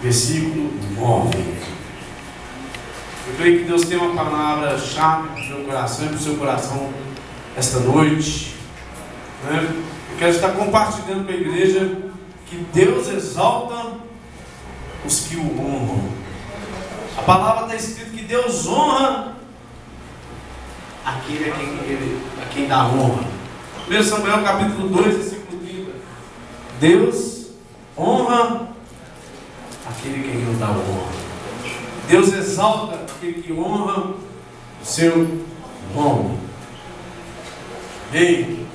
versículo 9. Eu creio que Deus tem uma palavra-chave para o meu coração e para o seu coração esta noite. Eu quero estar compartilhando com a igreja que Deus exalta os que o honram. A palavra está escrito que Deus honra aquele a quem dá honra. 1 Samuel capítulo 2, versículo 30. Deus honra aquele a quem não dá honra. Deus exalta aquele que honra o seu nome. Amém.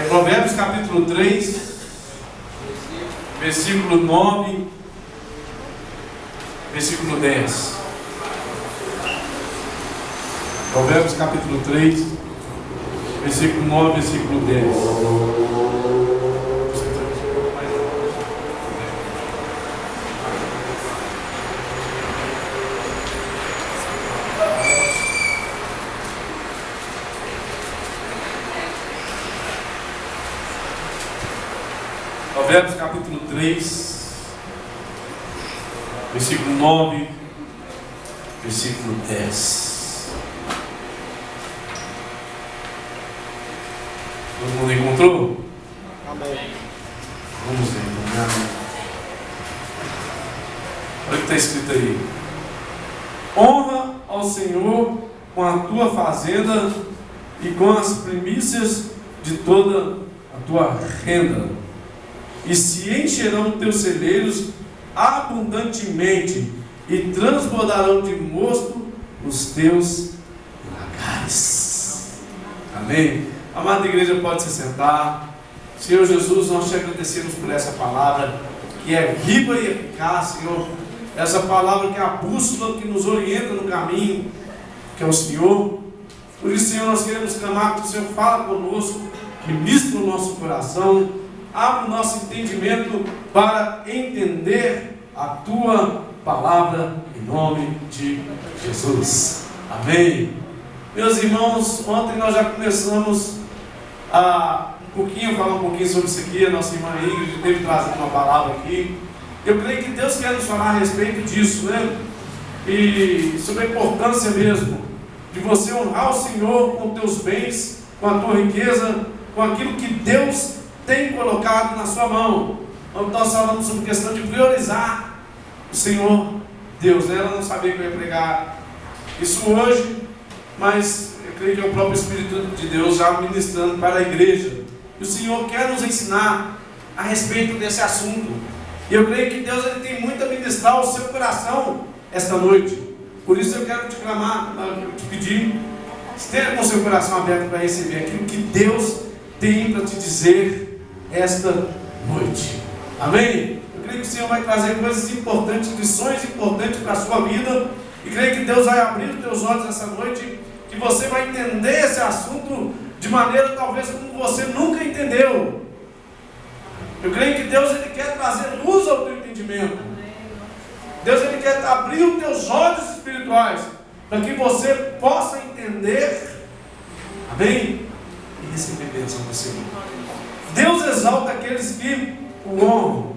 Provérbios capítulo 3, versículo 9, versículo 10. Provérbios capítulo 3, versículo 9, versículo 10. Provérbios capítulo 3, versículo 9, versículo 10. Todo mundo encontrou? Amém. Vamos ver. Olha o que está escrito aí. Honra ao Senhor com a tua fazenda e com as primícias de toda a tua renda. E se encherão teus celeiros abundantemente, e transbordarão de mosto os teus lagares. Amém? Amada igreja, pode se sentar. Senhor Jesus, nós te agradecemos por essa palavra que é viva e eficaz, Senhor. Essa palavra que é a bússola que nos orienta no caminho, que é o Senhor. Por isso, Senhor, nós queremos clamar que o Senhor fala conosco, ministra o nosso coração, abre o nosso entendimento para entender a Tua palavra, em nome de Jesus. Amém. Meus irmãos, ontem nós já começamos a falar um pouquinho sobre isso aqui. A nossa irmã Ingrid teve trazido uma palavra aqui. Eu creio que Deus quer nos falar a respeito disso, né? E sobre a importância mesmo de você honrar o Senhor com teus bens, com a tua riqueza, com aquilo que Deus tem colocado na sua mão. Nós falamos sobre questão de priorizar o Senhor Deus, né? Ela não sabia que eu ia pregar isso hoje, mas eu creio que é o próprio Espírito de Deus já ministrando para a igreja. E o Senhor quer nos ensinar a respeito desse assunto. E eu creio que Deus ele tem muito a ministrar ao seu coração esta noite. Por isso eu quero te clamar, te pedir, esteja com o seu coração aberto para receber aquilo que Deus tem para te dizer esta noite. Amém? Eu creio que o Senhor vai trazer coisas importantes, lições importantes para a sua vida. E creio que Deus vai abrir os teus olhos essa noite, que você vai entender esse assunto de maneira talvez como você nunca entendeu. Eu creio que Deus ele quer trazer luz ao teu entendimento. Deus ele quer abrir os teus olhos espirituais para que você possa entender. Amém? E receber a bênção do Senhor. Deus exalta aqueles que o honram.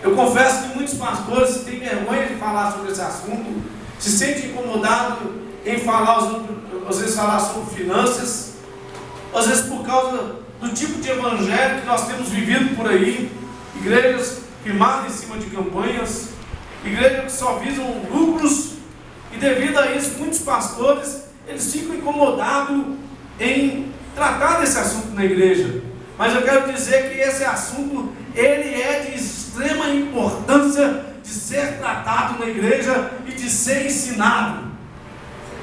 Eu confesso que muitos pastores têm vergonha de falar sobre esse assunto, se sentem incomodados em falar, às vezes falar sobre finanças, às vezes por causa do tipo de evangelho que nós temos vivido por aí, igrejas firmadas em cima de campanhas, igrejas que só visam lucros, e devido a isso muitos pastores eles ficam incomodados em tratar desse assunto na igreja. Mas eu quero dizer que esse assunto ele é de extrema importância de ser tratado na igreja e de ser ensinado.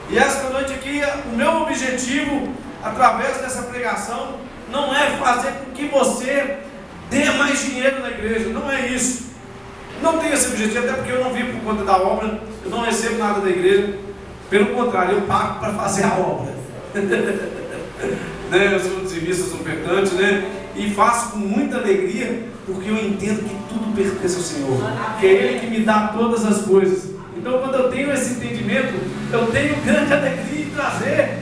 E esta noite aqui, o meu objetivo, através dessa pregação, não é fazer com que você dê mais dinheiro na igreja, não é isso. Não tenho esse objetivo, até porque eu não vivo por conta da obra, eu não recebo nada da igreja, pelo contrário, eu pago para fazer a obra. Né? Eu sou dizimista, sou ofertante, né? E faço com muita alegria, porque eu entendo que tudo pertence ao Senhor, que é Ele que me dá todas as coisas. Então, quando eu tenho esse entendimento, eu tenho grande alegria em trazer,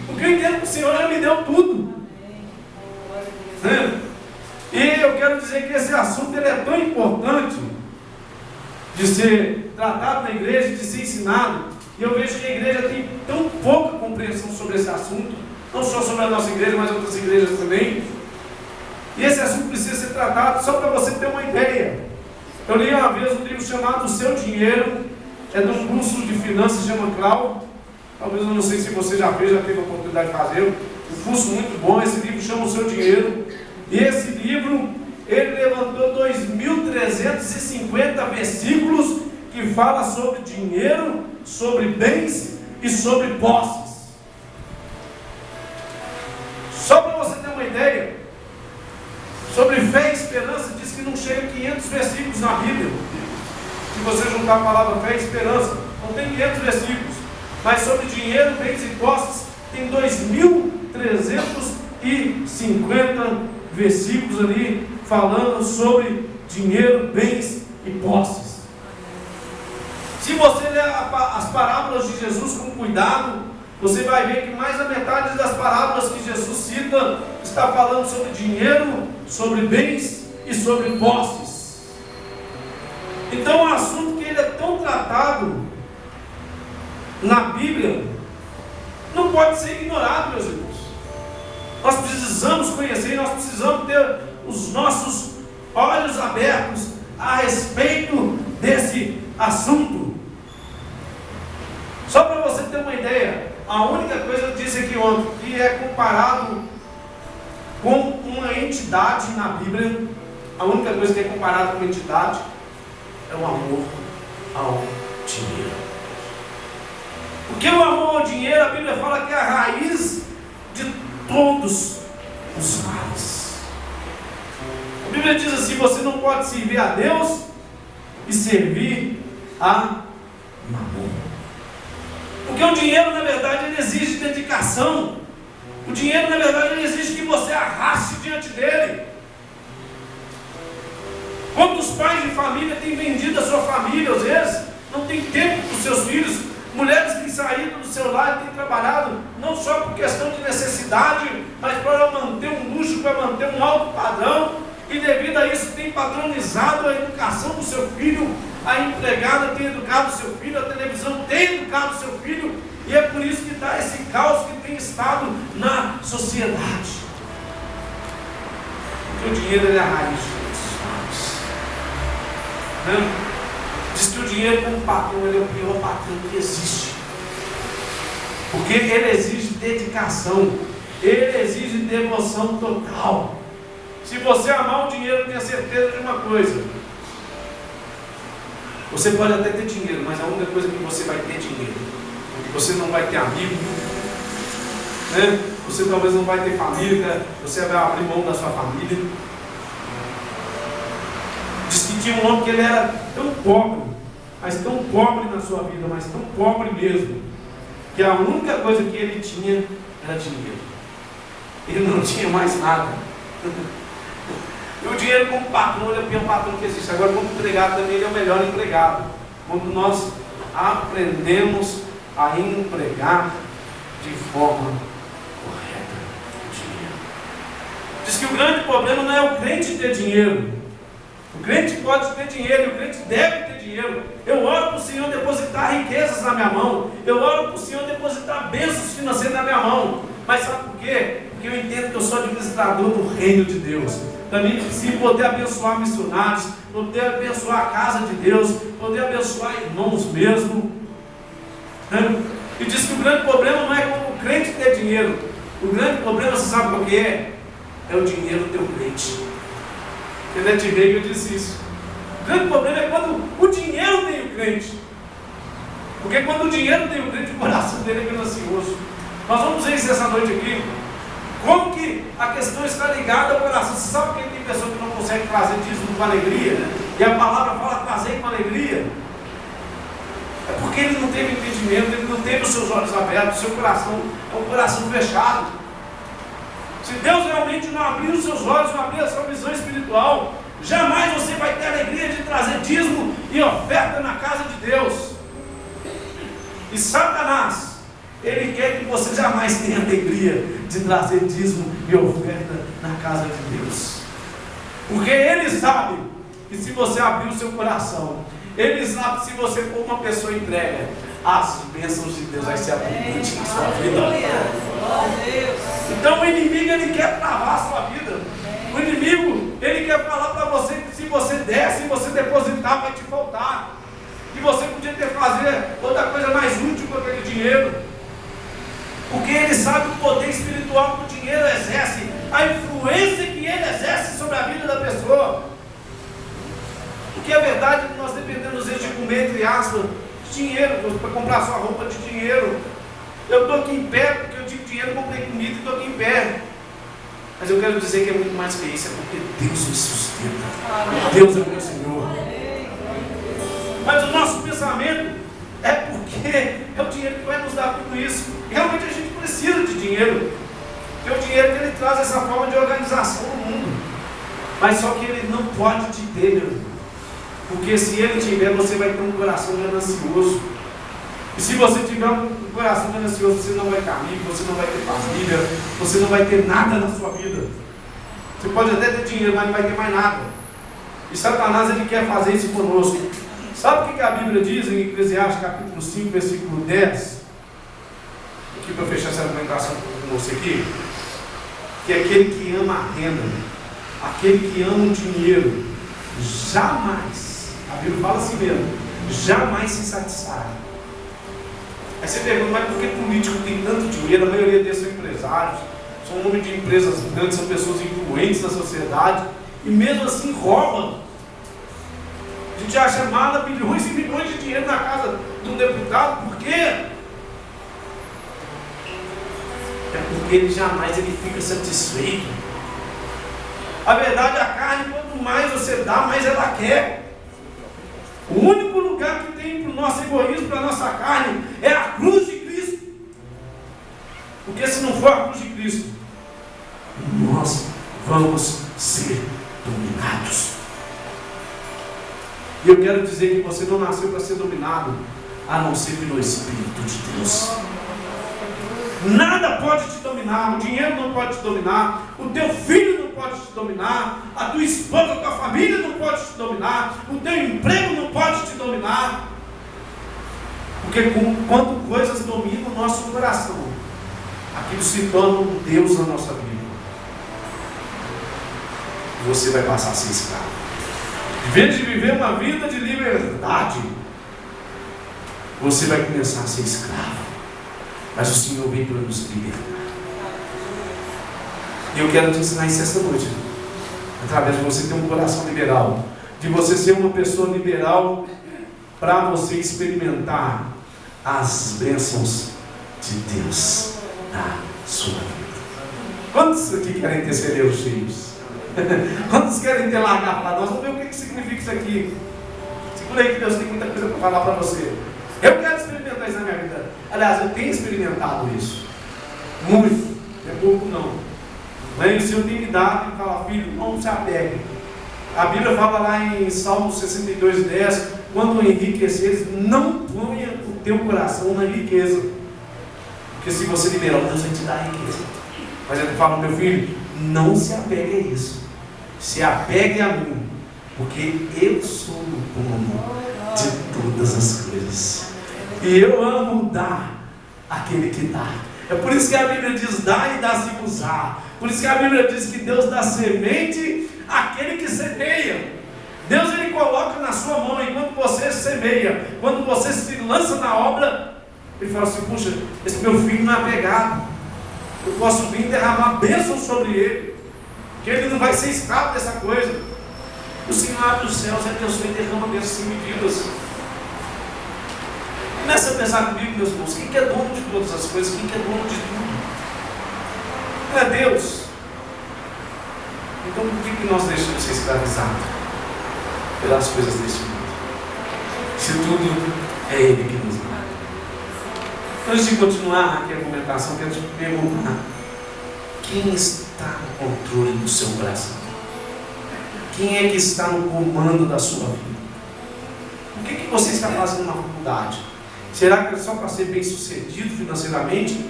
porque eu entendo que o Senhor já me deu tudo. Né? eu quero dizer que esse assunto ele é tão importante de ser tratado na igreja, de ser ensinado, e eu vejo que a igreja tem tão pouca compreensão sobre esse assunto, não só sobre a nossa igreja, mas outras igrejas também. E esse assunto precisa ser tratado. Só para você ter uma ideia, eu li uma vez um livro chamado O Seu Dinheiro, é de um curso de finanças, chama Clau. Talvez, eu não sei se você já fez, já teve a oportunidade de fazer. Um curso muito bom. Esse livro chama O Seu Dinheiro. E esse livro, ele levantou 2.350 versículos que fala sobre dinheiro, sobre bens e sobre posses. Só para você ter uma ideia, sobre fé e esperança, diz que não chega a 500 versículos na Bíblia. Se você juntar a palavra fé e esperança, não tem 500 versículos. Mas sobre dinheiro, bens e posses, tem 2.350 versículos ali, falando sobre dinheiro, bens e posses. Se você ler as parábolas de Jesus com cuidado, você vai ver que mais da metade das parábolas que Jesus cita está falando sobre dinheiro, sobre bens e sobre posses. Então, um assunto que ele é tão tratado na Bíblia não pode ser ignorado, meus irmãos. Nós precisamos conhecer, nós precisamos ter os nossos olhos abertos a respeito desse assunto. Só para você ter uma ideia, a única coisa que eu disse aqui ontem, que é comparado com uma entidade na Bíblia, a única coisa que é comparada com uma entidade é o amor ao dinheiro. Porque o amor ao dinheiro, a Bíblia fala que é a raiz de todos os males. A Bíblia diz assim: você não pode servir a Deus e servir a Mamon. Porque o dinheiro, na verdade, ele exige dedicação. O dinheiro, na verdade, ele exige que você arraste diante dele. Quantos pais de família têm vendido a sua família, às vezes, não tem tempo para os seus filhos. Mulheres que saíram do seu lar e têm trabalhado, não só por questão de necessidade, mas para manter um luxo, para manter um alto padrão, e devido a isso tem padronizado a educação do seu filho. A empregada tem educado o seu filho, a televisão tem educado o seu filho, e é por isso que está esse caos que tem estado na sociedade. Porque o dinheiro é a raiz desses males. Diz que o dinheiro, como patrão, ele é o pior patrão que existe. Porque ele exige dedicação, ele exige devoção total. Se você amar o dinheiro, tenha certeza de uma coisa: você pode até ter dinheiro, mas a única coisa que você vai ter dinheiro. Você não vai ter amigo, né? Você talvez não vai ter família, você vai abrir mão da sua família. Diz que tinha um homem que ele era tão pobre, mas tão pobre na sua vida, mas tão pobre mesmo, que a única coisa que ele tinha era dinheiro. Ele não tinha mais nada. E o dinheiro como patrão, ele é o pior patrão que existe. Agora, como empregado também, ele é o melhor empregado. Quando nós aprendemos a empregar de forma correta o dinheiro. Diz que o grande problema não é o crente ter dinheiro. O crente pode ter dinheiro, o crente deve ter dinheiro. Eu oro para o Senhor depositar riquezas na minha mão. Eu oro para o Senhor depositar bênçãos financeiras na minha mão. Mas sabe por quê? Porque eu entendo que eu sou administrador do reino de Deus. Também se poder abençoar missionários, poder abençoar a casa de Deus, poder abençoar irmãos mesmo. E diz que o grande problema não é como o crente ter dinheiro. O grande problema, você sabe qual que é? É o dinheiro do teu crente. Kenneth Hagin disse isso. O grande problema é quando o dinheiro tem o crente. Porque quando o dinheiro tem o crente, o coração dele é ganancioso. Nós vamos ver isso essa noite aqui. Como que a questão está ligada ao coração? Você sabe que tem pessoa que não consegue trazer dízimo com alegria, né? E a palavra fala trazer com alegria. É porque ele não teve entendimento, ele não teve os seus olhos abertos, o seu coração é um coração fechado. Se Deus realmente não abrir os seus olhos, não abrir a sua visão espiritual, jamais você vai ter alegria de trazer dízimo e oferta na casa de Deus. E Satanás, ele quer que você jamais tenha alegria de trazer dízimo e oferta na casa de Deus. Porque Ele sabe que se você abrir o seu coração, Ele sabe que se você for uma pessoa entrega, as bênçãos de Deus vai ser abundante na sua vida. Então o inimigo, ele quer travar a sua vida. O inimigo, ele quer falar para você que se você der, se você depositar, vai te faltar. Que você podia ter fazer outra coisa mais útil com aquele dinheiro. Porque ele sabe o poder espiritual que o dinheiro exerce, a influência que ele exerce sobre a vida da pessoa. Porque a verdade é que nós dependemos de comer, entre aspas, de dinheiro, para comprar sua roupa de dinheiro. Eu estou aqui em pé porque eu tive dinheiro, comprei comida e estou aqui em pé. Mas eu quero dizer que é muito mais que isso, é porque Deus me sustenta. Deus é o meu Senhor. Mas o nosso pensamento é porque é o dinheiro que vai nos dar tudo isso. Realmente a gente precisa de dinheiro. Porque o dinheiro que ele traz essa forma de organização no mundo. Mas só que ele não pode te ter, meu irmão. Porque se ele tiver, você vai ter um coração ganancioso. E se você tiver um coração ganancioso, você não vai ter amigo, você não vai ter família, você não vai ter nada na sua vida. Você pode até ter dinheiro, mas não vai ter mais nada. E Satanás, ele quer fazer isso conosco. Sabe o que a Bíblia diz em Eclesiastes capítulo 5, versículo 10? Aqui para fechar essa argumentação com você aqui. Que aquele que ama a renda, aquele que ama o dinheiro, jamais, a Bíblia fala assim mesmo, jamais se satisfaz. Aí você pergunta, mas por que político tem tanto dinheiro? A maioria deles são empresários, são um número de empresas grandes, são pessoas influentes na sociedade, e mesmo assim roubam. A gente acha mala bilhões e milhões de dinheiro na casa de um deputado, por quê? É porque ele jamais fica satisfeito. A verdade, a carne, quanto mais você dá, mais ela quer. O único lugar que tem para o nosso egoísmo, para a nossa carne, é a cruz de Cristo. Porque se não for a cruz de Cristo, nós vamos ser dominados. E eu quero dizer que você não nasceu para ser dominado, a não ser pelo Espírito de Deus. Nada pode te dominar, o dinheiro não pode te dominar, o teu filho não pode te dominar, a tua esposa, a tua família não pode te dominar, o teu emprego não pode te dominar. Porque quando coisas dominam o nosso coração, aquilo se torna um Deus na nossa vida. Você vai passar a ser escravo. Em vez de viver uma vida de liberdade, você vai começar a ser escravo. Mas o Senhor vem para nos libertar. E eu quero te ensinar isso esta noite, através de você ter um coração liberal, de você ser uma pessoa liberal, para você experimentar as bênçãos de Deus na sua vida. Quantos aqui querem ter cerebros cheios? Quantos querem ter lagar para nós? Vamos ver o que significa isso aqui. Segura aí que Deus tem muita coisa para falar para você. Eu quero experimentar isso na minha vida. Aliás, eu tenho experimentado isso. Muito. É pouco não. Mas o Senhor tem me dado e fala, filho, não se apegue. A Bíblia fala lá em Salmo 62:10, quando enriqueceres, não ponha o teu coração na riqueza. Porque se você liberar, Deus vai te dar a riqueza. Mas ele fala, meu filho, não se apegue a isso. Se apegue a mim, porque eu sou o dono de todas as coisas. E eu amo dar aquele que dá. É por isso que a Bíblia diz, dá e dá-se-vos-á. Por isso que a Bíblia diz que Deus dá semente àquele que semeia. Deus, ele coloca na sua mão, enquanto você semeia, quando você se lança na obra, ele fala assim, puxa, esse meu filho não é apegado, eu posso vir derramar bênção sobre ele, que ele não vai ser escravo dessa coisa. O Senhor abre os céus, abençoa e derrama bênçãos sem medidas. Começa a pensar comigo, meus irmãos, quem que é dono de todas as coisas, quem que é dono de tudo? Não é Deus. Então por que nós deixamos ser escravizados pelas coisas deste mundo? Se tudo é Ele que nos dá. Antes de continuar aqui a argumentação, quero te perguntar, quem está no controle do seu coração? Quem é que está no comando da sua vida? O que você está fazendo na faculdade? Será que é só para ser bem sucedido financeiramente?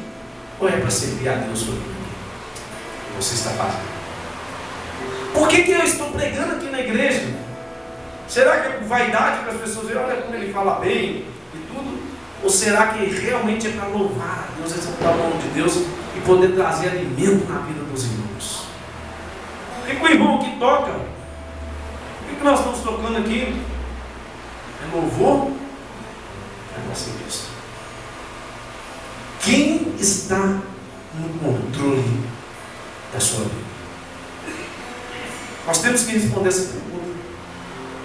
Ou é para servir a Deus sobre o que você está fazendo? Por que eu estou pregando aqui na igreja? Será que é por vaidade para as pessoas verem, olha como ele fala bem e tudo? Ou será que realmente é para louvar a Deus, exaltar o nome de Deus e poder trazer alimento na vida dos irmãos? O que o irmão aqui toca? O que nós estamos tocando aqui? É louvor? É nossa igreja. Quem está no controle da sua vida? Nós temos que responder essa pergunta.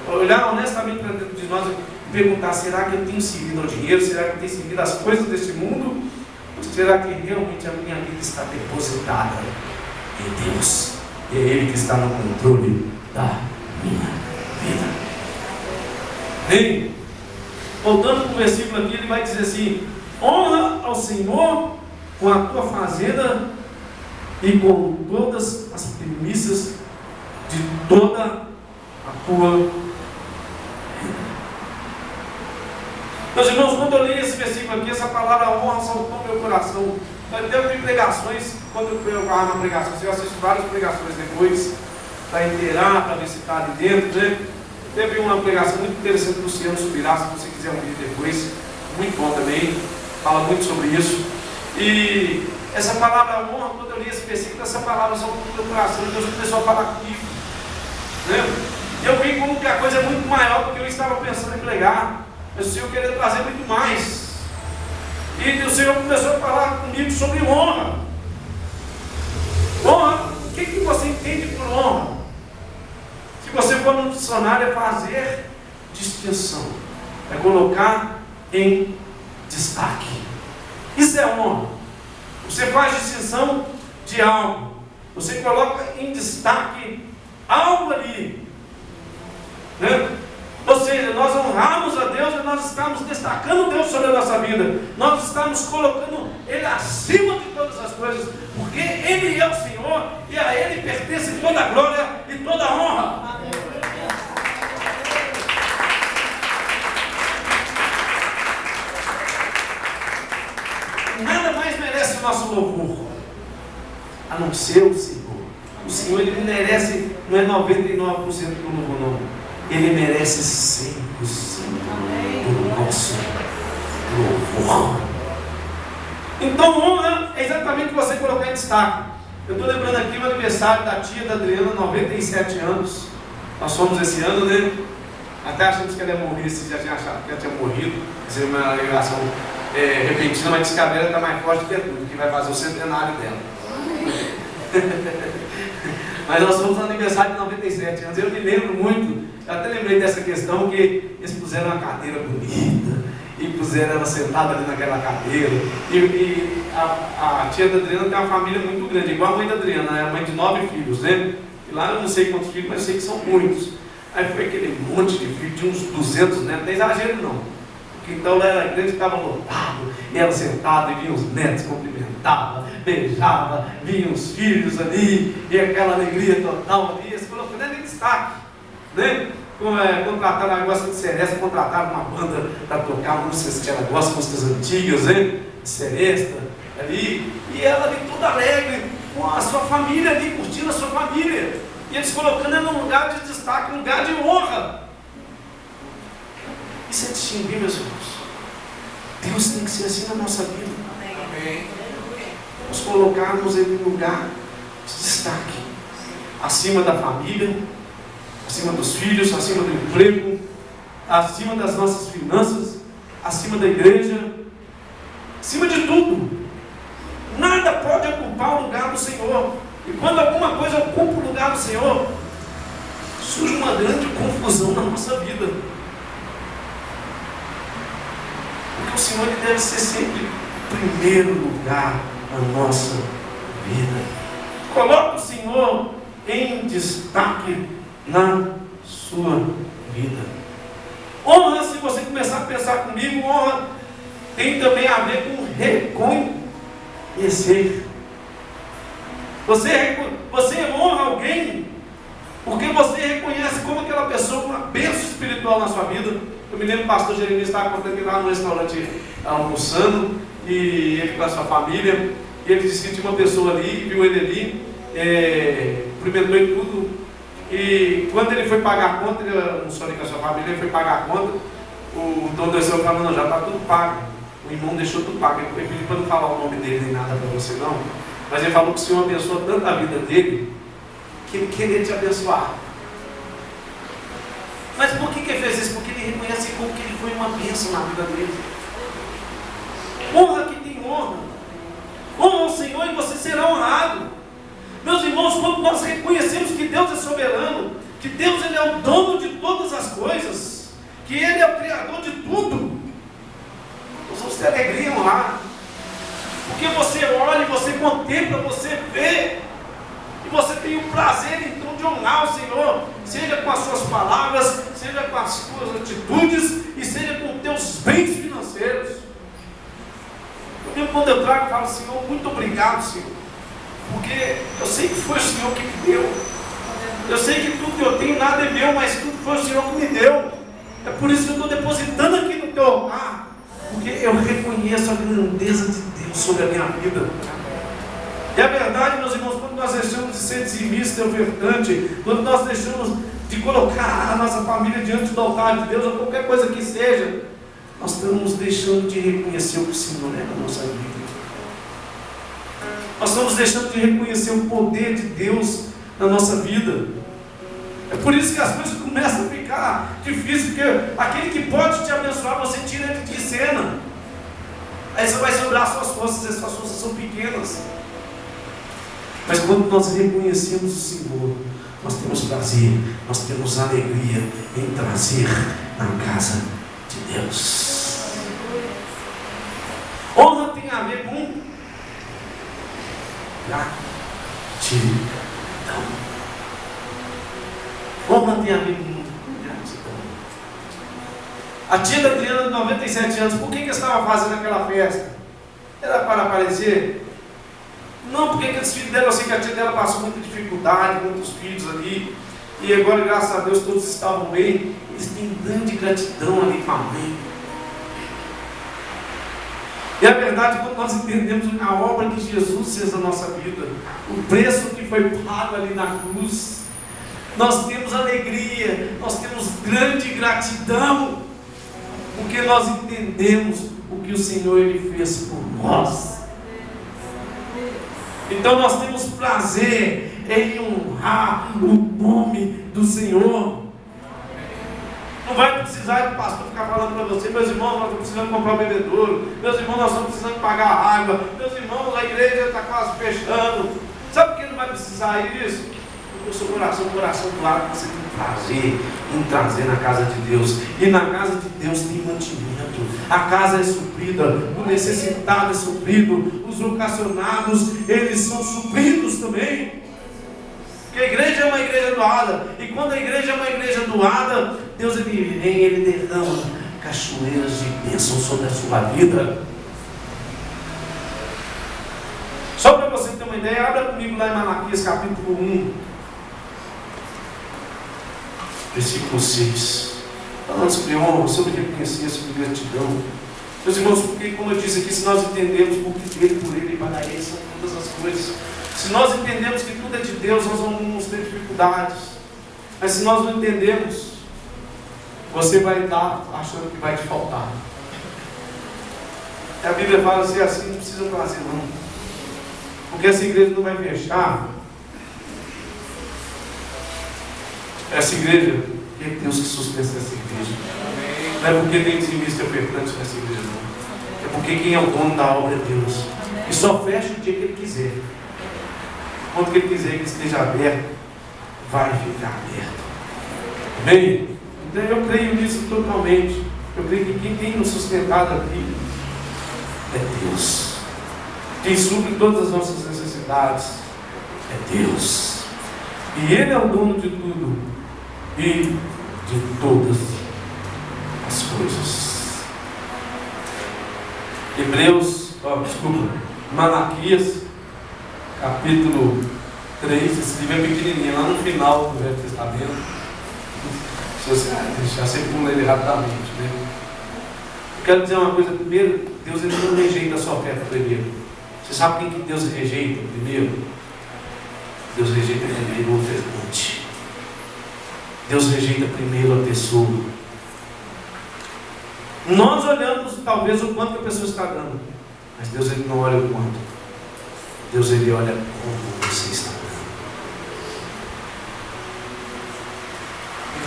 Olhar honestamente para dentro de nós e perguntar: será que eu tenho servido ao dinheiro? Será que eu tenho servido às coisas deste mundo? Ou será que realmente a minha vida está depositada em Deus? E é Ele que está no controle da minha vida. Bem, voltando para o versículo aqui, ele vai dizer assim: honra ao Senhor com a tua fazenda e com todas as primícias de toda a tua vida. Meus irmãos, quando eu li esse versículo aqui, essa palavra honra saltou no meu coração. Teve pregações, quando eu pregava na pregação, eu assisto várias pregações depois, para inteirar, para ver se está ali dentro, né? Teve uma pregação muito interessante do Luciano Subirá, se você quiser ouvir depois, muito bom também, fala muito sobre isso. E essa palavra honra, quando eu li esse versículo, essa palavra saltou no meu coração, Deus começou a falar comigo, né? Eu vi como que a coisa é muito maior do que eu estava pensando em pregar, mas o Senhor queria trazer muito mais. E o Senhor começou a falar comigo sobre honra. Honra, o que você entende por honra? Se você for no dicionário, é fazer distinção, é colocar em destaque. Isso é honra. Você faz distinção de algo, você coloca em destaque algo ali, né? Ou seja, nós honramos a Deus e nós estamos destacando Deus sobre a nossa vida. Nós estamos colocando Ele acima de todas as coisas, porque Ele é o Senhor e a Ele pertence toda a glória e toda a honra. Nada mais merece o nosso louvor a não ser o Senhor. O Senhor, Ele merece, não é 99% do louvor, não. Ele merece 100% do nosso louvor. Então, honra é exatamente você colocar em destaque. Eu estou lembrando aqui o aniversário da tia da Adriana, 97 anos. Nós fomos esse ano, né? Até achamos que ela ia morrer, se já tinha achado que ela tinha morrido. Isso é uma ligação repentina, mas diz que a Vera está mais forte que tudo, que vai fazer o centenário dela. Mas nós fomos no aniversário de 97 anos. Eu me lembro muito, eu até lembrei dessa questão, que eles puseram uma cadeira bonita e puseram ela sentada ali naquela cadeira. E a tia da Adriana tem uma família muito grande, igual a mãe da Adriana, é mãe de 9 filhos, né? E lá eu não sei quantos filhos, mas eu sei que são muitos. Aí foi aquele monte de filhos, de uns 200 netos, não tem exagero não. Porque então lá era grande, estava lotado, e ela sentada e vinha os netos, cumprimentava, beijava, vinham os filhos ali, e aquela alegria total ali, eles colocando em destaque, né? Contrataram, ela gosta de Seresta, contrataram uma banda para tocar músicas que ela gosta, músicas antigas, né? De Seresta, ali, e ela ali toda alegre, com a sua família ali, curtindo a sua família, e eles colocando ela num lugar de destaque, num lugar de honra. Isso é distinguir, meus irmãos. Deus tem que ser assim na nossa vida. Amém. Nós colocarmos Ele no lugar de destaque, acima da família, acima dos filhos, acima do emprego, acima das nossas finanças, acima da igreja, acima de tudo. Nada pode ocupar o lugar do Senhor. E quando alguma coisa ocupa o lugar do Senhor, surge uma grande confusão na nossa vida. Porque o Senhor, Ele deve ser sempre o primeiro lugar na nossa vida. Coloque o Senhor em destaque na sua vida. Honra, se você começar a pensar comigo, honra tem também a ver com reconhecer. Você honra alguém porque você reconhece como aquela pessoa uma bênção espiritual na sua vida. Eu me lembro que o pastor Jeremias estava contando que lá no restaurante almoçando, e ele com a sua família, e ele disse que tinha uma pessoa ali, viu ele ali, cumprimentou e tudo, E quando ele foi pagar a conta, ele almoçou ali com a sua família, ele foi pagar a conta, o dono do restaurante falou, não, já está tudo pago. O irmão deixou tudo pago. Ele pediu para não falar o nome dele nem nada para você não, mas ele falou que o Senhor abençoou tanto a vida dele, que ele queria te abençoar. Mas por que ele fez isso? Porque ele reconhece como que ele foi uma bênção na vida dele. Honra que tem honra. Honra ao Senhor e você será honrado. Meus irmãos, quando nós reconhecemos que Deus é soberano, que Deus ele é o dono de todas as coisas, que Ele é o Criador de tudo, nós vamos ter alegria em honrar. Porque você olha, você contempla, você vê, e você tem o prazer então de honrar o Senhor, seja com as suas palavras, seja com as suas atitudes, e seja com os teus bens financeiros. Quando eu trago, eu falo, Senhor, muito obrigado, Senhor, porque eu sei que foi o Senhor que me deu. Eu sei que tudo que eu tenho, nada é meu, mas tudo foi o Senhor que me deu. É por isso que eu estou depositando aqui no teu altar, porque eu reconheço a grandeza de Deus sobre a minha vida. E a verdade, meus irmãos, quando nós deixamos de ser dizimista e ofertante, quando nós deixamos de colocar a nossa família diante do altar de Deus, ou qualquer coisa que seja, nós estamos deixando de reconhecer o que o Senhor é na nossa vida. Nós estamos deixando de reconhecer o poder de Deus na nossa vida. É por isso que as coisas começam a ficar difíceis, porque aquele que pode te abençoar, você tira ele de cena. Aí você vai sobrar suas forças, e as suas forças são pequenas. Mas quando nós reconhecemos o Senhor, nós temos prazer, nós temos alegria em trazer na casa de Deus. Honra tem a ver com gratidão. Honra tem a ver com gratidão. A tia da Adriana, de 97 anos, por que estava fazendo aquela festa? Era para aparecer? Não, porque aqueles filhos dela, eu sei que a tia dela passou muita dificuldade, muitos filhos ali, e agora, graças a Deus, todos estavam bem. Eles têm grande gratidão ali com a mãe. E a verdade, quando nós entendemos a obra que Jesus fez na nossa vida, o preço que foi pago ali na cruz, nós temos alegria, nós temos grande gratidão, porque nós entendemos o que o Senhor ele fez por nós. Então nós temos prazer em honrar o nome do Senhor. Não vai precisar do pastor ficar falando para você, meus irmãos, nós estamos precisando comprar um bebedouro, meus irmãos, nós estamos precisando pagar a água, meus irmãos, a igreja está quase fechando. Sabe por que não vai precisar disso? Porque o seu coração é um coração claro, que você tem prazer em trazer na casa de Deus. E na casa de Deus tem mantimento. A casa é suprida, o necessitado é suprido, os vocacionados, eles são supridos também. Porque a igreja é uma igreja doada, e quando a igreja é uma igreja doada, Deus ele vem, ele derrama cachoeiras de bênção sobre a sua vida. Só para você ter uma ideia, abra comigo lá em Malaquias capítulo 1, versículo 6. Falando sobre honra, sobre reconhecer, sobre gratidão. Meus irmãos, porque como eu disse aqui, se nós entendemos por ele e para ele são todas as coisas. Se nós entendemos que tudo é de Deus, nós vamos ter dificuldades. Mas se nós não entendemos, você vai estar achando que vai te faltar. E a Bíblia fala assim, não precisa trazer não. Porque essa igreja não vai fechar. Essa igreja, que é Deus que sustenta essa igreja. Não é porque tem dizimista e ofertante nessa igreja não. É porque quem é o dono da obra é Deus. E só fecha o dia que Ele quiser. Quando Ele quiser que esteja aberto, vai ficar aberto. Amém? Então eu creio nisso totalmente. Eu creio que quem tem nos sustentado aqui é Deus. Quem supre todas as nossas necessidades é Deus. E Ele é o dono de tudo e de todas as coisas. Malaquias capítulo 3, esse livro é pequenininho, lá no final do Velho Testamento. Se você deixar, você pula ele rapidamente, né? Eu quero dizer uma coisa primeiro, Deus ele não rejeita a sua oferta primeiro. Você sabe quem que Deus rejeita primeiro? Deus rejeita primeiro o ofertante. Deus rejeita primeiro a pessoa. Nós olhamos talvez o quanto a pessoa está dando, mas Deus ele não olha o quanto. Deus ele olha como você está dando.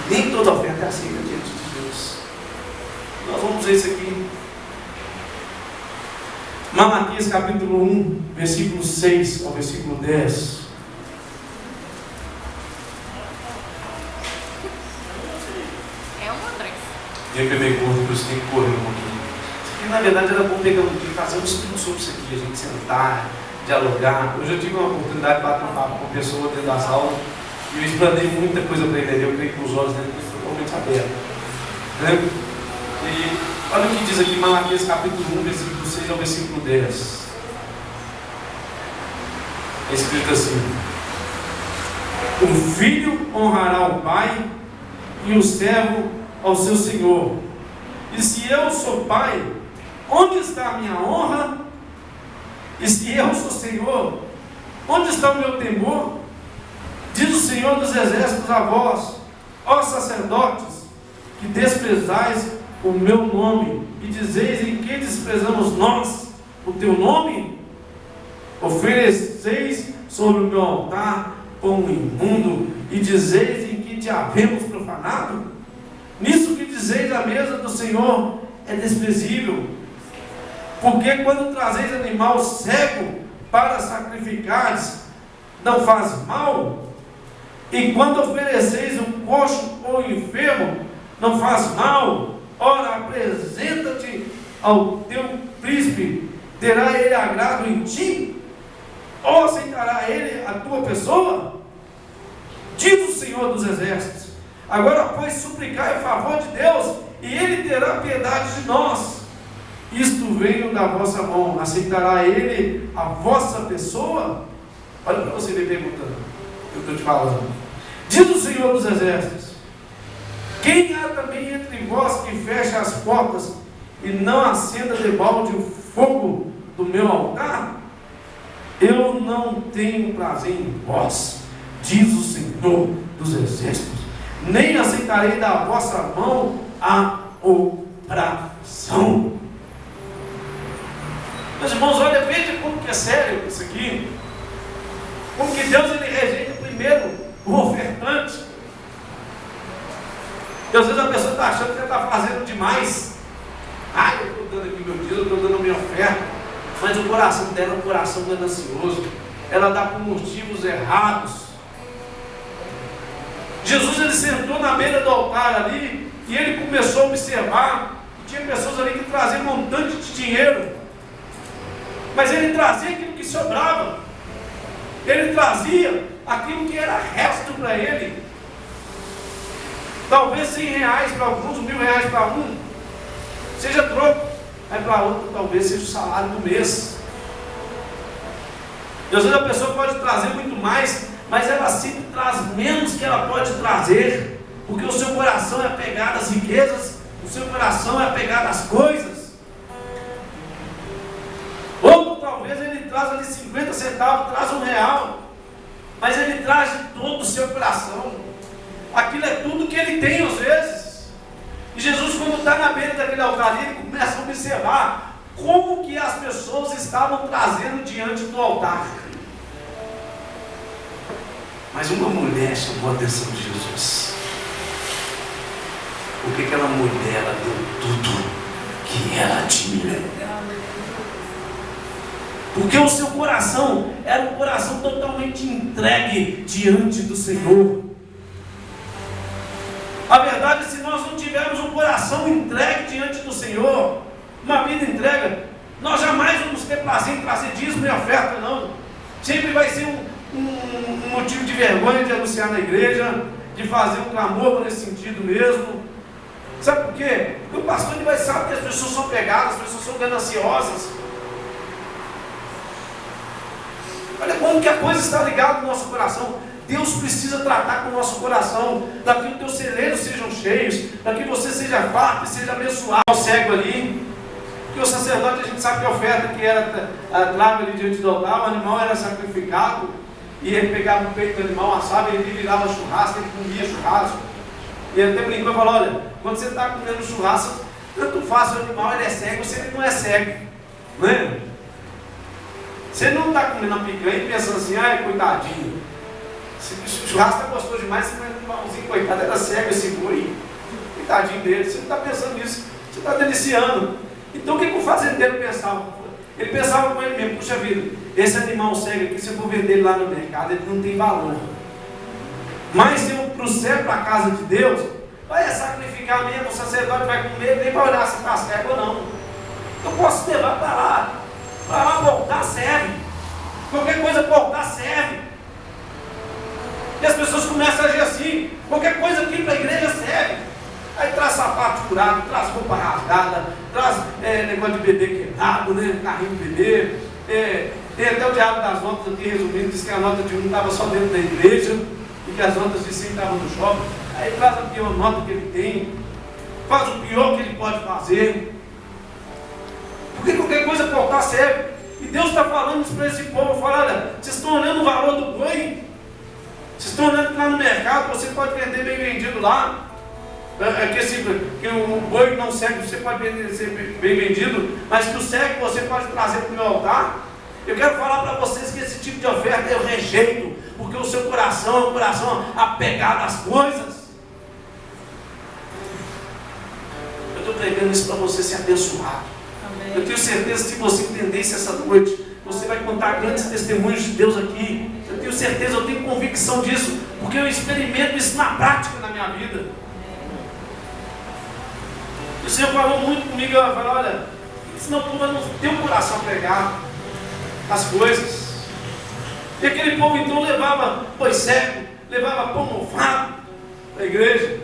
Nem toda oferta é aceita diante de Deus. Nós vamos ver isso aqui. Malaquias capítulo 1, versículo 6 ao versículo 10. Eu peguei curto, por isso tem que correr um pouquinho. Isso aqui, na verdade, era bom pegar um dia e fazer um estudo sobre isso aqui, a gente sentar, dialogar. Hoje eu tive uma oportunidade de bater um papo com uma pessoa dentro da sala e eu explanei muita coisa para ele. Eu creio que os olhos dele estão totalmente abertos. Né? E olha o que diz aqui, Malaquias capítulo 1, versículo 6 ao versículo 10. É escrito assim: o filho honrará o pai e o servo ao seu senhor. E se eu sou pai, onde está a minha honra? E se eu sou senhor, onde está o meu temor? Diz o Senhor dos exércitos a vós, ó sacerdotes, que desprezais o meu nome, e dizeis: em que desprezamos nós o teu nome? Ofereceis sobre o meu altar pão imundo, e dizeis: em que te havemos profanado? Nisso que dizeis a mesa do Senhor é desprezível. Porque quando trazeis animal cego para sacrificares, não faz mal? E quando ofereceis um coxo ou enfermo, não faz mal? Ora, apresenta-te ao teu príncipe, terá ele agrado em ti? Ou aceitará ele a tua pessoa? Diz o Senhor dos exércitos. Agora, pois, suplicai a favor de Deus, e Ele terá piedade de nós. Isto veio da vossa mão. Aceitará Ele a vossa pessoa? Olha para você me perguntando. Eu estou te falando. Diz o Senhor dos exércitos: quem há também entre vós que fecha as portas e não acenda debalde o fogo do meu altar? Eu não tenho prazer em vós, diz o Senhor dos exércitos, nem aceitarei da vossa mão a oração. Meus irmãos, olha, veja como que é sério isso aqui. Como que Deus ele rejeita primeiro o ofertante. E às vezes a pessoa está achando que ela está fazendo demais. Eu estou dando aqui meu dízimo, eu estou dando a minha oferta. Mas o coração dela é um coração ganancioso. Ela dá por motivos errados. Jesus ele sentou na beira do altar ali e ele começou a observar. Tinha pessoas ali que traziam um montante de dinheiro, mas ele trazia aquilo que sobrava. Ele trazia aquilo que era resto para ele. Talvez 100 reais para alguns, 1000 reais para um seja troco, mas para outro talvez seja o salário do mês. E às vezes a pessoa pode trazer muito mais, mas ela sempre traz menos que ela pode trazer, porque o seu coração é apegado às riquezas, o seu coração é apegado às coisas. Ou talvez ele traz ali 50 centavos, traz R$1, mas ele traz de todo o seu coração. Aquilo é tudo que ele tem às vezes. E Jesus, quando está na beira daquele altar, ele começa a observar como que as pessoas estavam trazendo diante do altar. Mas uma mulher chamou a atenção de Jesus. Porque aquela mulher, ela deu tudo que ela tinha. Porque o seu coração era um coração totalmente entregue diante do Senhor. A verdade é que se nós não tivermos um coração entregue diante do Senhor, uma vida entrega, nós jamais vamos ter prazer em trazer dízimo e oferta, não. Sempre vai ser um motivo de vergonha de anunciar na igreja, de fazer um clamor nesse sentido mesmo. Sabe por quê? Porque o pastor ele vai saber que as pessoas são pegadas, as pessoas são gananciosas. Olha como que a coisa está ligada no nosso coração. Deus precisa tratar com o nosso coração, para que os teus celeiros sejam cheios, para que você seja farto e seja abençoado. O cego ali, porque o sacerdote, a gente sabe que a oferta que era traga ali diante do altar, o animal era sacrificado, e ele pegava o peito do animal, assava, ele virava churrasco, ele comia churrasco. E ele até brincou e falou: olha, quando você está comendo churrasco, tanto faz o animal, ele é cego, você não é cego. Não é? Você não está comendo a picanha e pensando assim: ai, coitadinho. O churrasco está gostoso demais, você vai um pãozinho, coitado, era cego esse boi. Coitadinho dele. Você não está pensando nisso, você está deliciando. Então o que o fazendeiro pensava? Ele pensava com ele mesmo: puxa vida, esse animal cego aqui, se eu for vender ele lá no mercado, ele não tem valor. Mas se eu trouxer para a casa de Deus, vai sacrificar mesmo, o sacerdote vai comer, nem vai olhar se está cego ou não. Eu posso levar para lá voltar serve. Qualquer coisa para voltar serve. E as pessoas começam a agir assim: qualquer coisa aqui para a igreja serve. Aí traz sapato furado, traz roupa rasgada, traz negócio de bebê quebrado, né? Carrinho de bebê. Tem até o diabo das notas aqui, resumindo, diz que a nota de um estava só dentro da igreja e que as notas de 5 estavam no shopping. Aí traz a pior nota que ele tem, faz o pior que ele pode fazer. Porque qualquer coisa cortar serve. E Deus está falando isso para esse povo: fala, olha, vocês estão olhando o valor do boi? Vocês estão olhando que lá no mercado você pode vender bem vendido lá? Que o boi não cego você pode vender, ser bem vendido, mas que o cego você pode trazer para o meu altar. Eu quero falar para vocês que esse tipo de oferta eu rejeito, porque o seu coração é um coração apegado às coisas. Eu estou pregando isso para você ser abençoado. Amém. Eu tenho certeza que se você entender isso essa noite, você vai contar grandes testemunhos de Deus aqui. Eu tenho certeza, eu tenho convicção disso, porque eu experimento isso na prática na minha vida. O Senhor falou muito comigo, eu falei: olha, senão tu vai não ter o coração pregado as coisas. E aquele povo então levava boi cego, levava pão mofado para a igreja.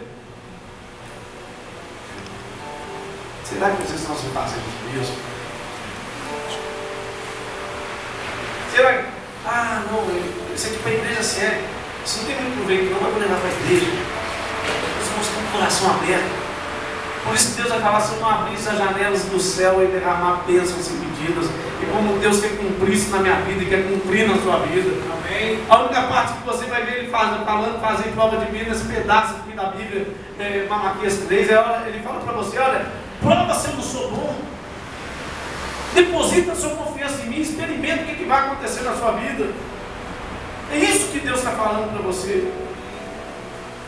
Será que vocês estão se fazendo isso? Será que, não, isso aqui para a igreja sério, isso não tem muito proveito, não vai levar para a igreja. Nós vamos ter um coração aberto. Por isso que Deus vai falar: se eu não abrisse as janelas do céu e derramar bênçãos e pedidas. E como Deus quer cumprir isso na minha vida e quer cumprir na sua vida. Amém? A única parte que você vai ver ele falando, fazer prova de vida, esse pedaço aqui da Bíblia, Malaquias 3, ele fala para você: olha, prova se eu não sou bom. Deposita a sua confiança em mim, experimenta o que vai acontecer na sua vida. É isso que Deus está falando para você.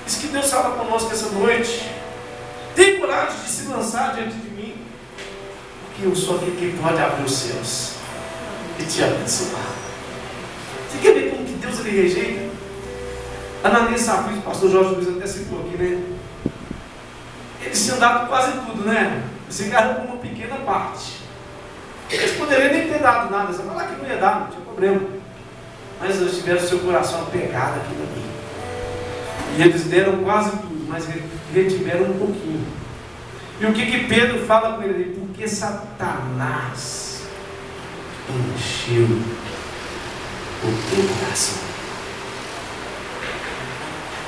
Isso que Deus fala conosco essa noite. Tem coragem de se lançar diante de mim, porque eu sou aquele que pode abrir os céus e te abençoar. Você quer ver como que Deus ele rejeita? Ananias e Safira, o pastor Jorge Luiz até citou aqui, né? Eles tinham dado quase tudo, né? Eles ficaram com uma pequena parte. Eles poderiam nem ter dado nada, você falar que não ia dar, não tinha problema. Mas eles tiveram o seu coração apegado aqui na mim. E eles deram quase tudo, mas retiveram um pouquinho. E o que Pedro fala com ele? Porque Satanás encheu o teu coração.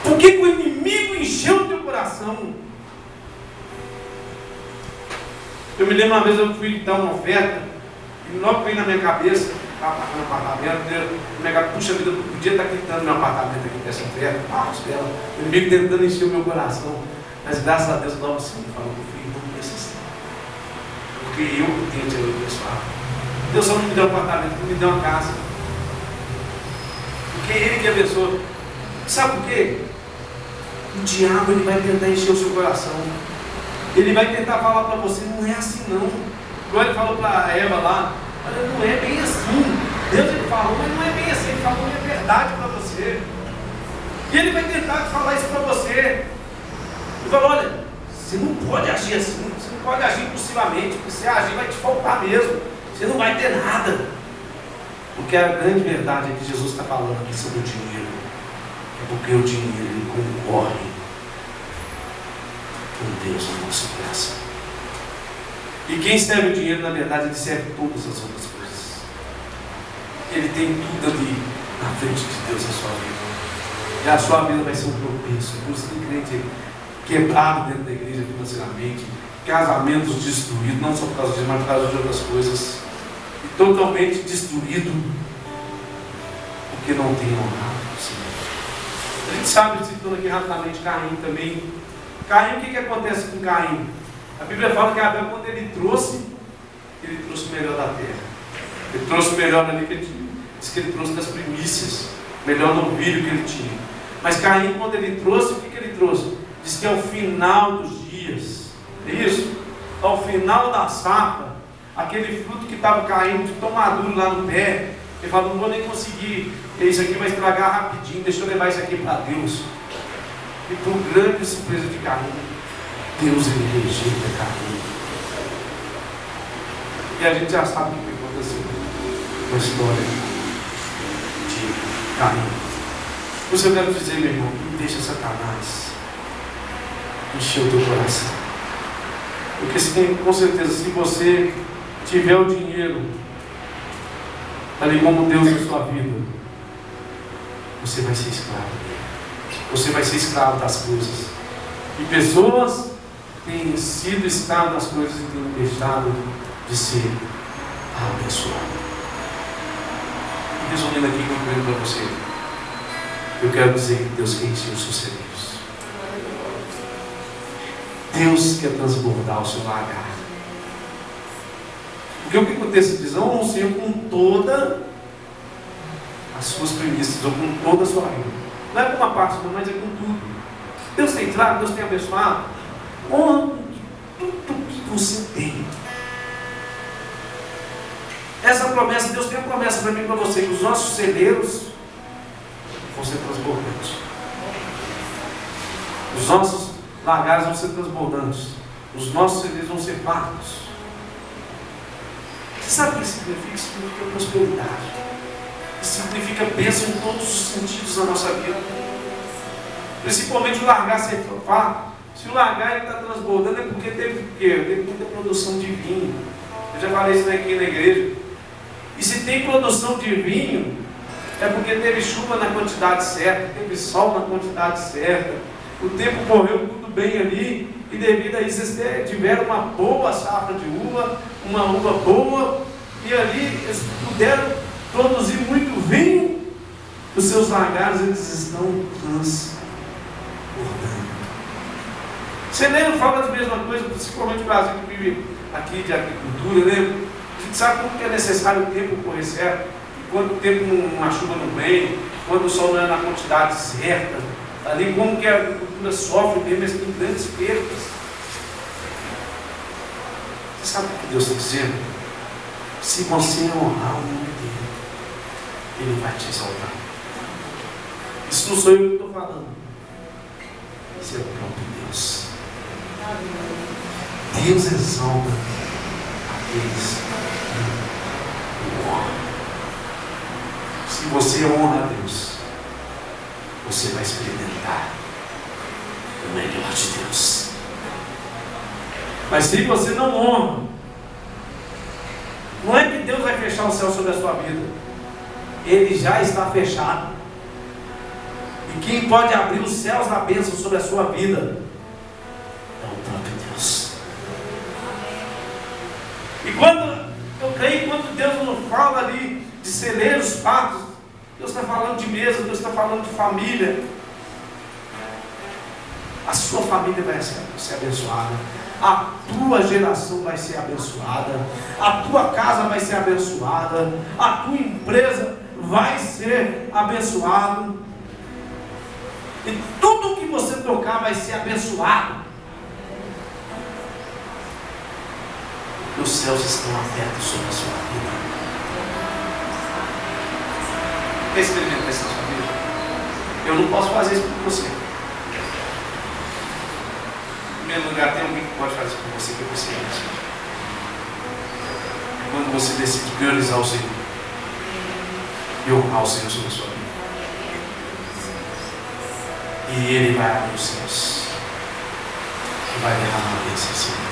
Por que o inimigo encheu o teu coração? Eu me lembro uma vez, eu fui dar uma oferta, e logo veio na minha cabeça, estava no apartamento, puxa vida, eu podia estar quitando meu apartamento aqui dessa oferta, o inimigo tentando encher o meu coração. Mas graças a Deus, logo assim, falou: meu filho, não pensa assim, porque eu tenho te abençoar. Deus só não me deu um apartamento, não me deu uma casa, porque Ele que abençoou. Sabe por quê? O diabo ele vai tentar encher o seu coração. Ele vai tentar falar para você: não é assim não. Igual ele falou para Eva lá: olha, não é bem assim. Deus ele falou, mas não é bem assim. Ele falou a verdade para você. E ele vai tentar falar isso para você. Ele falou: olha, você não pode agir assim. Você não pode agir impulsivamente. Porque se agir vai te faltar mesmo. Você não vai ter nada. Porque a grande verdade é que Jesus está falando aqui sobre o dinheiro. É porque o dinheiro ele concorre com Deus no nosso coração. E quem serve o dinheiro, na verdade, ele serve todas as outras coisas. Ele tem tudo ali na frente de Deus na sua vida. E a sua vida vai ser um propício. Por isso tem crente quebrado dentro da igreja financeiramente, casamentos destruídos, não só por causa disso, mas por causa de outras coisas. E totalmente destruído, porque não tem honrado o Senhor. A gente sabe, citando aqui rapidamente Caim também, Caim, o que acontece com Caim? A Bíblia fala que Abel, quando ele trouxe o melhor da terra. Ele trouxe o melhor ali que ele tinha. Diz que ele trouxe das primícias, o melhor novilho que ele tinha. Mas Caim, quando ele trouxe, o que ele trouxe? Diz que ao final dos dias, é isso? Ao final da safra, aquele fruto que estava caindo de tão maduro lá no pé, ele falou, não vou nem conseguir, isso aqui vai estragar rapidinho, deixa eu levar isso aqui para Deus. E por grande surpresa de Caim, Deus ele rejeita Caim. E a gente já sabe o que aconteceu com a história de Caim. Por isso eu quero dizer, meu irmão, não deixa Satanás encher o teu coração. Porque com certeza, se você tiver o dinheiro ali como Deus na sua vida, você vai ser escravo. Você vai ser escravo das coisas. E pessoas têm sido escravos das coisas e têm deixado de ser abençoados. E resumindo aqui, concluindo para você, eu quero dizer que Deus quer encher os seus celeiros. Deus quer transbordar o seu lagar. Porque o que acontece diz, honra o Senhor com todas as suas premissas, ou com toda a sua vida. Não é com uma parte, mas é com tudo. Deus tem trago, Deus tem abençoado. Honra com tudo que você tem. Essa promessa, Deus tem uma promessa para mim e para você, que os nossos celeiros vão ser transbordantes. Os nossos lagares vão ser transbordantes. Os nossos celeiros vão ser fartos. Você sabe o que significa? Isso significa prosperidade. Isso significa bênção em todos os sentidos da nossa vida. Principalmente o largar ser farto. Se o largar está transbordando é porque teve muita produção de vinho. Eu já falei isso aqui na igreja. E se tem produção de vinho, é porque teve chuva na quantidade certa, teve sol na quantidade certa, o tempo correu tudo bem ali, e devido a isso eles tiveram uma boa safra de uva, uma uva boa, e ali eles puderam produzir muito vinho. Os seus lagares eles estão transbordando. Celeiro fala da mesma coisa, principalmente o Brasil que vive aqui de agricultura, né? A gente sabe como que é necessário o tempo correr certo, quando o tempo uma chuva não vem, quando o sol não é na quantidade certa, ali como que a agricultura sofre mesmo, mas tem grandes perdas. Você sabe o que Deus está dizendo? Se você honrar o nome dele, ele vai te exaltar. Isso não sou eu que estou falando, isso é o próprio Deus. Deus exalta aqueles que o honram. Se você honra a Deus, você vai experimentar o melhor de Deus. Mas se você não honra, não é que Deus vai fechar o céu sobre a sua vida. Ele já está fechado. E quem pode abrir os céus da bênção sobre a sua vida é o próprio Deus. E quando eu creio, quando Deus nos fala ali de celeiros fartos, Deus está falando de mesa, Deus está falando de família. A sua família vai ser abençoada, a tua geração vai ser abençoada, a tua casa vai ser abençoada, a tua empresa vai ser abençoada, e tudo que você tocar vai ser abençoado. Os céus estão abertos sobre a sua vida. Quer experimentar isso na sua vida? Eu não posso fazer isso por você. Em primeiro lugar, tem alguém que pode fazer isso por você, que é você mesmo. Quando você decide priorizar o Senhor e honrar o Senhor sobre a sua vida, e Ele vai abrir os céus e vai derramar a bênção sobre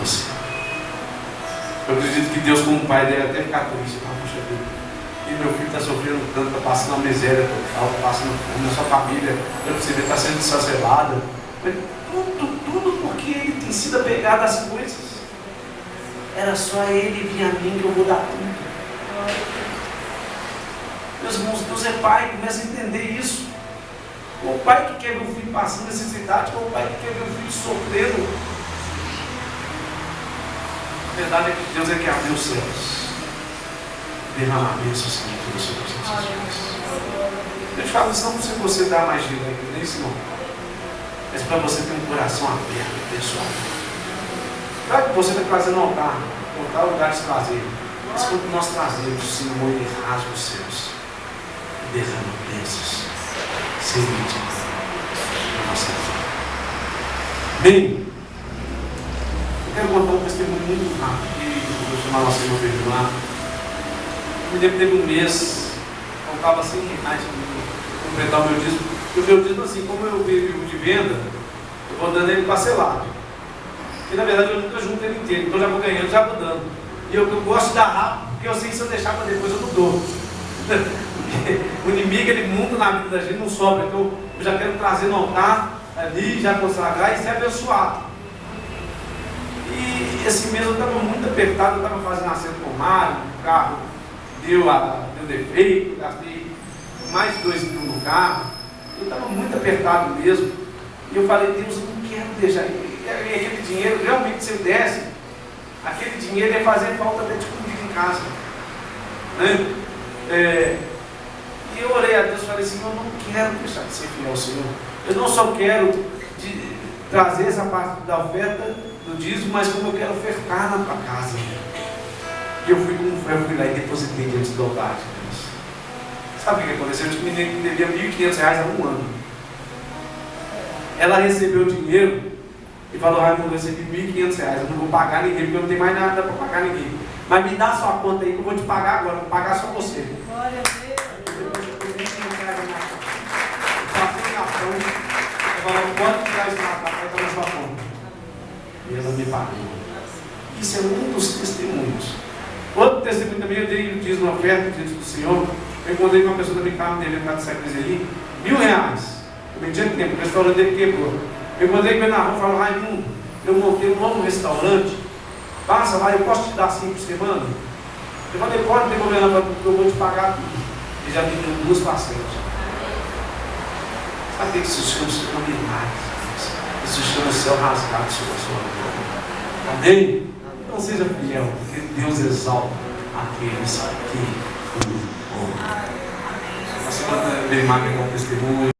você. Eu acredito que Deus, como Pai, deve até ficar triste. Puxa vida, e meu filho está sofrendo tanto, está passando uma miséria total, está passando fome, a sua família, para você ver, está sendo desacelada. Tudo porque ele tem sido apegado às coisas. Era só ele vir a mim que eu vou dar tudo. Meus irmãos, Deus é Pai, começa a entender isso. o pai que quer ver o filho passando necessidade, ou o pai que quer ver o filho sofrendo. A verdade é que Deus é que abriu os céus, derrama a bênção sobre os seus corações. Eu te falo isso não para você dar mais dinheiro aqui, nem isso não. Mas para você ter um coração aberto, pessoal. Claro que você está trazendo um altar é o lugar de trazer. Mas quando nós trazemos, o Senhor ele rasga os céus e derrama bênçãos sem medida na nossa vida. Bem, eu quero contar um testemunho muito rápido e eu vou chamar nossa irmã para lá. Me lembro que teve um mês, eu estava sem reais para completar o meu dízimo. E o meu dízimo, assim, como eu vivo de venda, eu vou dando ele parcelado. Porque na verdade eu nunca junto ele inteiro, então eu já vou ganhando, já vou dando. E eu gosto de dar rápido, porque eu sei que se eu deixar para depois eu não dou. O inimigo ele monta na vida da gente, não sobra. Então eu já quero trazer no altar ali, já consagrar e ser abençoado. E esse mês eu estava muito apertado, eu estava fazendo acerto com o Mário, o carro deu defeito, gastei mais de 2 mil no carro. Eu estava muito apertado mesmo. E eu falei, Deus, eu não quero deixar. E aquele dinheiro, realmente, se eu desse, aquele dinheiro ia fazer falta até de comida em casa. Né? E eu orei a Deus e falei assim, eu não quero deixar de ser fiel ao Senhor. Eu não só quero trazer essa parte da oferta, do dízimo, mas como eu quero ofertar na tua casa. E eu fui lá e depositei diante do altar de Deus. Sabe o que aconteceu? Eu tinha uma menina que devia R$1.500 há um ano. Ela recebeu o dinheiro e falou, Raimundo, eu recebi R$1.500, eu não vou pagar ninguém, porque eu não tenho mais nada para pagar ninguém. Mas me dá sua conta aí que eu vou te pagar agora, vou pagar só você. Glória a Deus. Eu passei na frente, eu falei, pode tirar isso na carta na sua conta. E ela me pagou. Isso é um dos testemunhos. Outro testemunho também, eu dei uma oferta diante do Senhor. Eu encontrei com uma pessoa também que estava me devendo para essa crise ali, R$1.000. Eu tinha tempo, o restaurante dele quebrou. Eu encontrei com ele na rua e falei, Raimundo, eu montei um novo restaurante, passa lá, eu posso te dar 5 por semana? Eu falei, pode, não tem problema, porque eu vou te pagar tudo. Ele já me deu 2 parcelas. Sabe o que isso chama? Isso chama milagres. Isso chama o céu rasgado sobre a sua vida. Amém? Não seja fiel, porque Deus exalta aqueles que o honram. A semana veio mais um testemunho.